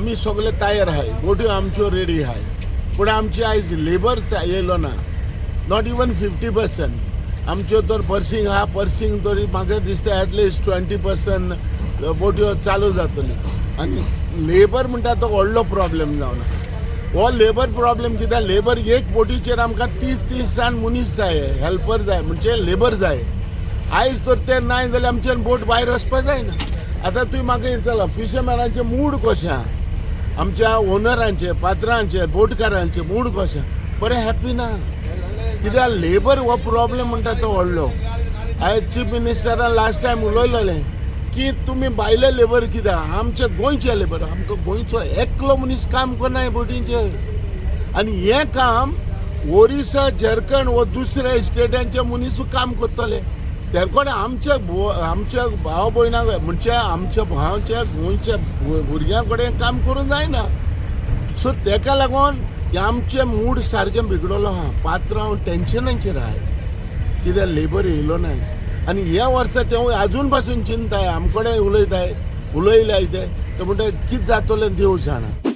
आमी सगळे तयार आहाय, बोटी आमच्यो रेडी आहाय, पूण आमची आयज लेबर येयलो ना, नॉट इवन 50%. आमच्यो तर पर्सिंग आहा, पर्सिंग तरी म्हाका दिसता एटलिस्ट 20% बोट्यो चालू जातली. आनी लेबर म्हणटा तो व्हडलो प्रॉब्लेम जावना. हो लेबर प्रॉब्लेम कित्याक लेबर एक बोटीचेर आमकां 30 जाण मनीस जाय, हेल्पर जाय, म्हणजे लेबर जाय. आयज तर ते नाय जाल्यार आमच्यान बोट भायर वचपाक जायना. आतां तुवें म्हाका विचारलां फिशरमॅनाचे मूड कशें आहा, आमच्या ओनरांचे, पात्रांचे, बोटकारांचे मूड कशें, बरें हॅप्पी ना. कित्याक लेबर हो प्रॉब्लेम म्हणटा तो व्हडलो. आयज चीफ मिनिस्टरान लास्ट टायम उलयलेलें की तुमी भायले लेबर कित्याक, आमचे गोंयचे लेबर, आमकां गोंयचो एकलो मनीस काम करना बोटींचेर. आनी हें काम ओरिसा, झारखंड वो दुसऱ्या स्टेटांचे मनीस काम करतले. तेरकोण आमच्या भाव भयणां म्हणजे आमच्या भावाच्या गोंयच्या भुरग्यां कडेन काम करूंक जायना. सो तेका लागून आमचे मूड सारकें बिगडलो आहा. पात्रांव टेन्शनाचेर आहाय कित्याक लेबर येयलो नाय. आनी ह्या वर्सा ते आजून पासून चिंताय, आमकडे उलयताय, उलयल्याय ते म्हणटा कितें जातलें देव जाणा.